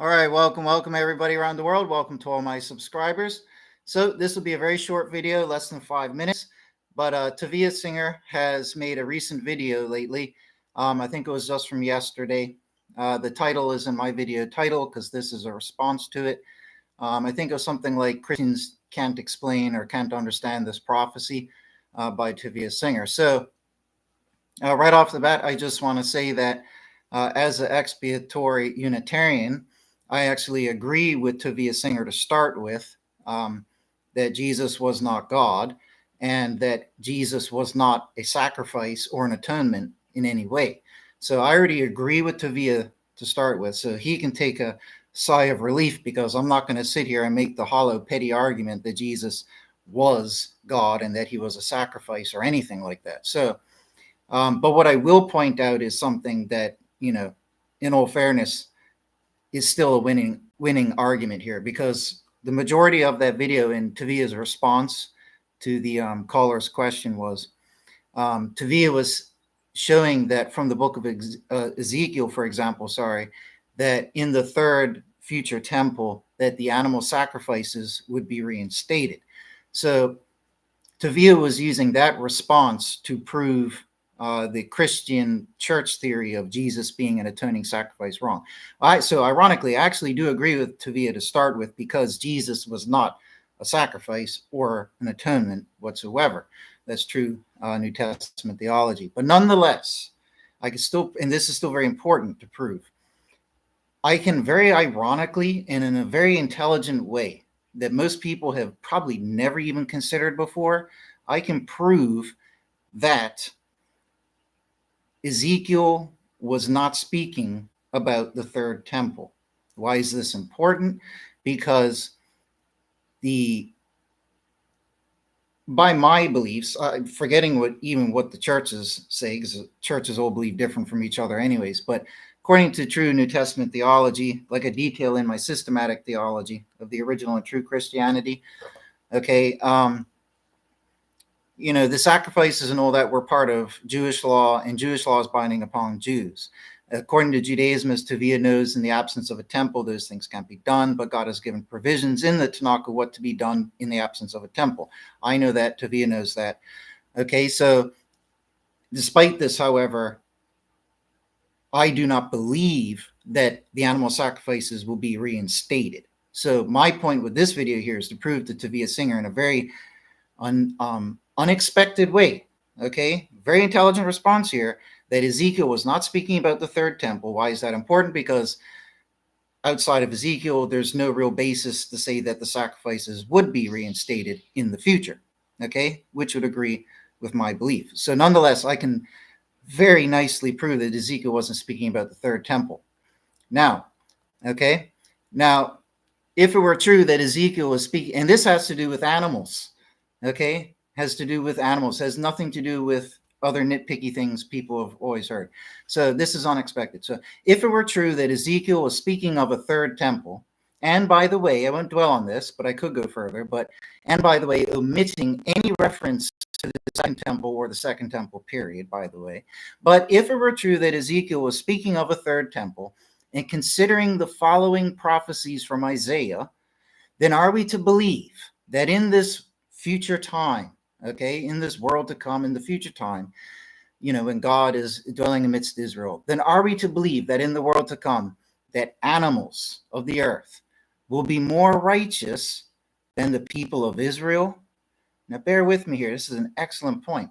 All right, welcome everybody around the world. Welcome to all my subscribers. So this will be a very short video, less than 5 minutes. But Tovia Singer has made a recent video lately. I think it was just from yesterday. The title is in my video title because this is a response to it. I think it was something like Christians can't explain or can't understand this prophecy by Tovia Singer. So right off the bat, I just want to say that as an expiatory Unitarian, I actually agree with Tovia Singer to start with, that Jesus was not God and that Jesus was not a sacrifice or an atonement in any way. So I already agree with Tovia to start with, so he can take a sigh of relief, because I'm not going to sit here and make the hollow, petty argument that Jesus was God and that he was a sacrifice or anything like that. So, but what I will point out is something that, in all fairness, is still a winning argument here, because the majority of that video in Tovia's response to the caller's question was, Tovia was showing that from the book of Ezekiel, for example, that in the third future temple, that the animal sacrifices would be reinstated. So Tovia was using that response to prove the Christian church theory of Jesus being an atoning sacrifice wrong. So ironically, I actually do agree with Tovia to start with, because Jesus was not a sacrifice or an atonement whatsoever. That's true New Testament theology. But nonetheless, I can still, and this is still very important to prove, I can very ironically and in a very intelligent way that most people have probably never even considered before, I can prove that Ezekiel was not speaking about the third temple. Why is this important? Because by my beliefs, forgetting what the churches say, because churches all believe different from each other anyways, but according to true New Testament theology, like a detail in my systematic theology of the original and true Christianity, okay, the sacrifices and all that were part of Jewish law, and Jewish law is binding upon Jews. According to Judaism, as Tovia knows, in the absence of a temple, those things can't be done, but God has given provisions in the Tanakh of what to be done in the absence of a temple. I know that, Tovia knows that. Okay, so despite this, however, I do not believe that the animal sacrifices will be reinstated. So my point with this video here is to prove to Tovia Singer in a very unexpected way, okay, very intelligent response here, that Ezekiel was not speaking about the third temple. Why is that important? Because outside of Ezekiel, there's no real basis to say that the sacrifices would be reinstated in the future, okay, which would agree with my belief. So nonetheless, I can very nicely prove that Ezekiel wasn't speaking about the third temple. Now, okay, now, if it were true that Ezekiel was speaking, and this has to do with animals, okay, has to do with animals, has nothing to do with other nitpicky things people have always heard. So this is unexpected. So if it were true that Ezekiel was speaking of a third temple, and by the way, I won't dwell on this, but I could go further, and by the way, omitting any reference to the second temple or the second temple period, by the way, but if it were true that Ezekiel was speaking of a third temple, and considering the following prophecies from Isaiah, then are we to believe that in this future time, okay, in this world to come, in the future time, when God is dwelling amidst Israel, then are we to believe that in the world to come, that animals of the earth will be more righteous than the people of Israel? Now, bear with me here. This is an excellent point.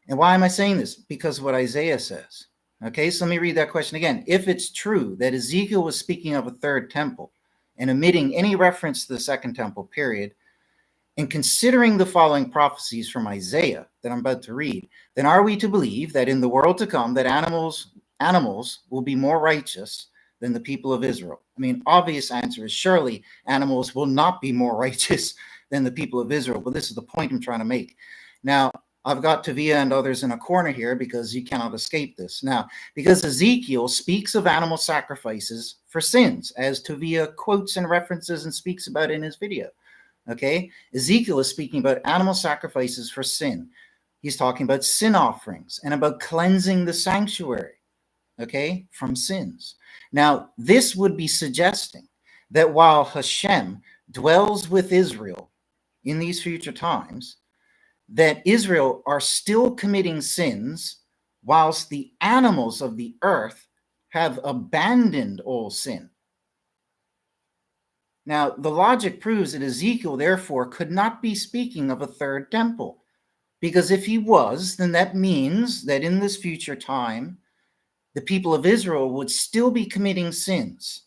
And why am I saying this? Because of what Isaiah says. Okay, so let me read that question again. If it's true that Ezekiel was speaking of a third temple and omitting any reference to the second temple period, and considering the following prophecies from Isaiah that I'm about to read, then are we to believe that in the world to come that animals will be more righteous than the people of Israel? I mean, obvious answer is surely animals will not be more righteous than the people of Israel, but this is the point I'm trying to make. Now, I've got Tovia and others in a corner here because you cannot escape this. Now, because Ezekiel speaks of animal sacrifices for sins, as Tovia quotes and references and speaks about in his video. Okay, Ezekiel is speaking about animal sacrifices for sin. He's talking about sin offerings and about cleansing the sanctuary. okay, from sins. Now, this would be suggesting that while Hashem dwells with Israel in these future times, that Israel are still committing sins whilst the animals of the earth have abandoned all sin. Now, the logic proves that Ezekiel, therefore, could not be speaking of a third temple, because if he was, then that means that in this future time, the people of Israel would still be committing sins.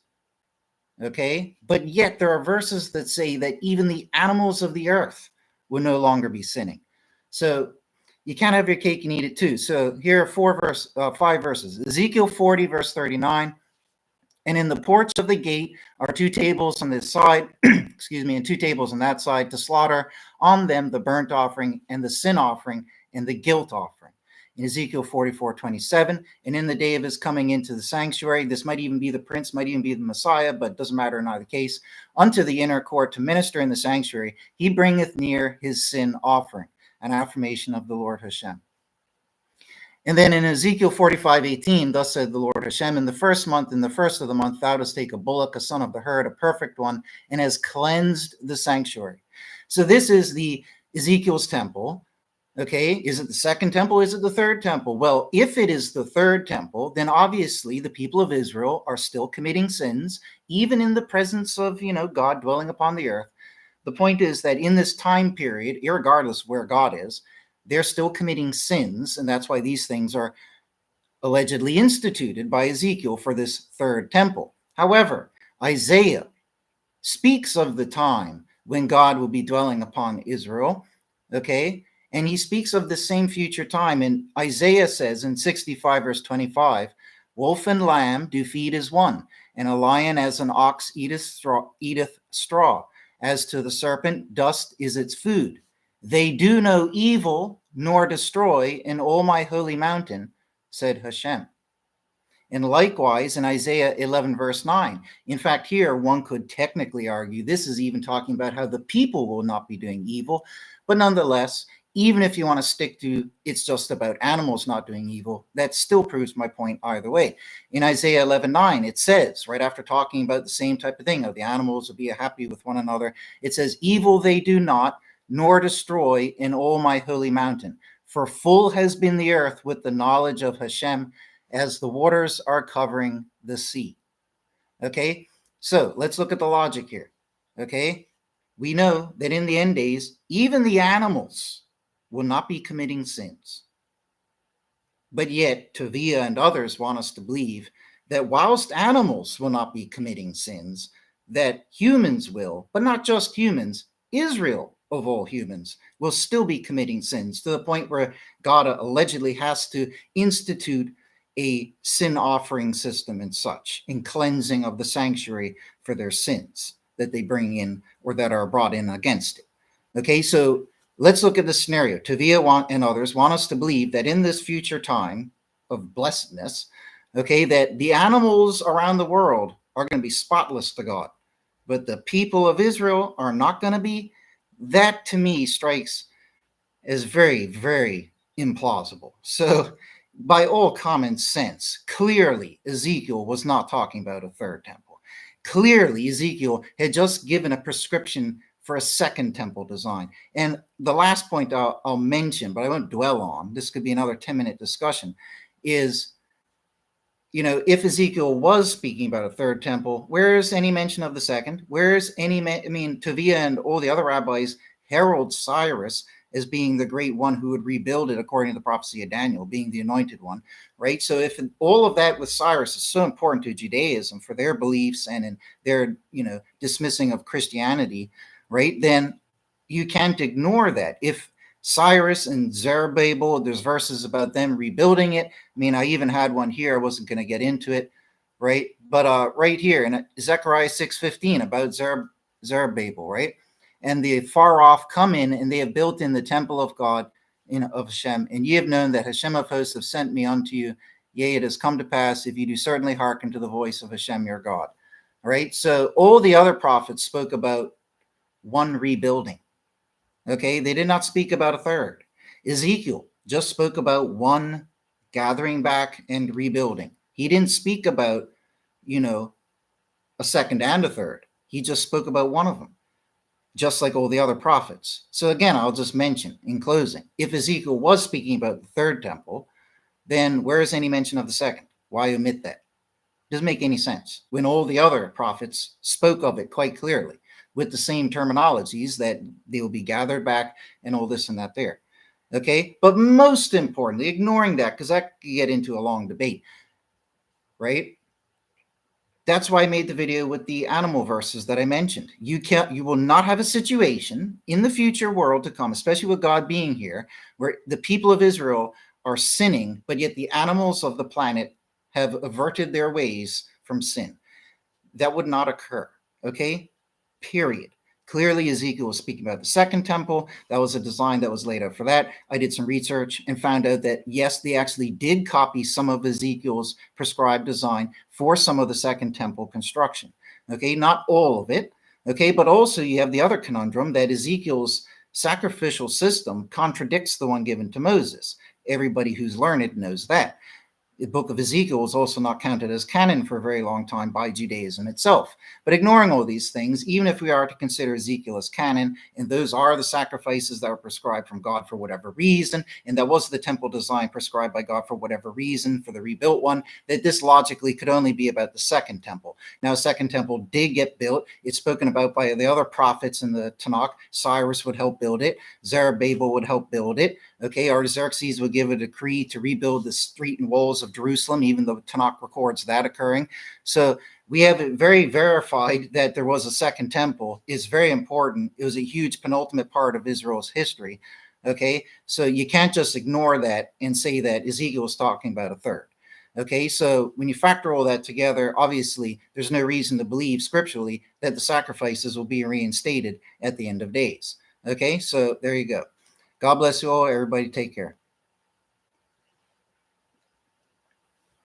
Okay? But yet there are verses that say that even the animals of the earth will no longer be sinning. So you can't have your cake and eat it too. So here are 5 verses. Ezekiel 40, verse 39. And in the porch of the gate are 2 tables on this side, excuse me, and 2 tables on that side to slaughter on them the burnt offering and the sin offering and the guilt offering. In Ezekiel 44:27, and in the day of his coming into the sanctuary, this might even be the prince, might even be the Messiah, but it doesn't matter in either case, unto the inner court to minister in the sanctuary, he bringeth near his sin offering, an affirmation of the Lord Hashem. And then in Ezekiel 45:18, thus said the Lord Hashem, in the first month, in the first of the month, thou dost take a bullock, a son of the herd, a perfect one, and has cleansed the sanctuary. So this is the Ezekiel's temple. Okay, is it the second temple? Is it the third temple? Well, if it is the third temple, then obviously the people of Israel are still committing sins, even in the presence of, God dwelling upon the earth. The point is that in this time period, irregardless of where God is, they're still committing sins, and that's why these things are allegedly instituted by Ezekiel for this third temple. However, Isaiah speaks of the time when God will be dwelling upon Israel, okay? And he speaks of the same future time. And Isaiah says in 65, verse 25, wolf and lamb do feed as one, and a lion as an ox eateth straw. As to the serpent, dust is its food. They do no evil nor destroy in all my holy mountain, said Hashem. And likewise in Isaiah 11, verse 9. In fact, here one could technically argue this is even talking about how the people will not be doing evil. But nonetheless, even if you want to stick to it's just about animals not doing evil, that still proves my point either way. In Isaiah 11:9, it says, right after talking about the same type of thing, of the animals will be happy with one another, it says, evil they do not, nor destroy in all my holy mountain. For full has been the earth with the knowledge of Hashem, as the waters are covering the sea. Okay, so let's look at the logic here. Okay, we know that in the end days, even the animals will not be committing sins. But yet, Tovia and others want us to believe that whilst animals will not be committing sins, that humans will, but not just humans, Israel of all humans will still be committing sins, to the point where God allegedly has to institute a sin offering system and such, in cleansing of the sanctuary for their sins that they bring in or that are brought in against it. Okay, so let's look at the scenario. Tovia and others want us to believe that in this future time of blessedness, okay, that the animals around the world are going to be spotless to God, but the people of Israel are not going to be. That to me strikes as very, very implausible. So by all common sense, clearly Ezekiel was not talking about a third temple. Clearly Ezekiel had just given a prescription for a second temple design. And the last point I'll mention, but I won't dwell on, this could be another 10-minute discussion, is, if Ezekiel was speaking about a third temple, where's any mention of the second? Where's any, Tovia and all the other rabbis herald Cyrus as being the great one who would rebuild it according to the prophecy of Daniel, being the anointed one, right? So if all of that with Cyrus is so important to Judaism for their beliefs and in their, dismissing of Christianity, right, then you can't ignore that. If Cyrus and Zerubbabel, there's verses about them rebuilding it. I even had one here. I wasn't going to get into it, right? But right here in Zechariah 6:15 about Zerubbabel, right? And the far off come in, and they have built in the temple of God, of Hashem. And ye have known that Hashem of hosts have sent me unto you. Yea, it has come to pass, if you do certainly hearken to the voice of Hashem your God. All right. So all the other prophets spoke about one rebuilding. Okay, they did not speak about a third. Ezekiel just spoke about one gathering back and rebuilding. He didn't speak about, you know, a second and a third. He just spoke about one of them, just like all the other prophets. So again, I'll just mention in closing, if Ezekiel was speaking about the third temple, then where is any mention of the second? Why omit that? Doesn't make any sense when all the other prophets spoke of it quite clearly with the same terminologies that they will be gathered back and all this and that there. Okay, but most importantly, ignoring that, because that could get into a long debate, right? That's why I made the video with the animal verses that I mentioned. You will not have a situation in the future world to come, especially with God being here, where the people of Israel are sinning, but yet the animals of the planet have averted their ways from sin. That would not occur. Okay? Period. Clearly, Ezekiel was speaking about the second temple. That was a design that was laid out for that. I did some research and found out that, yes, they actually did copy some of Ezekiel's prescribed design for some of the second temple construction. Okay, not all of it. Okay, but also you have the other conundrum that Ezekiel's sacrificial system contradicts the one given to Moses. Everybody who's learned knows that. The book of Ezekiel was also not counted as canon for a very long time by Judaism itself. But ignoring all these things, even if we are to consider Ezekiel as canon, and those are the sacrifices that were prescribed from God for whatever reason, and that was the temple design prescribed by God for whatever reason for the rebuilt one, that this logically could only be about the second temple. Now, second temple did get built. It's spoken about by the other prophets in the Tanakh. Cyrus would help build it. Zerubbabel would help build it. Okay, Artaxerxes would give a decree to rebuild the street and walls of Jerusalem, even though Tanakh records that occurring. So we have it very verified that there was a second temple. Is very important. It was a huge penultimate part of Israel's history. Okay, so you can't just ignore that and say that Ezekiel was talking about a third. Okay, so when you factor all that together, obviously there's no reason to believe scripturally that the sacrifices will be reinstated at the end of days. Okay, so there you go. God bless you all. Everybody take care.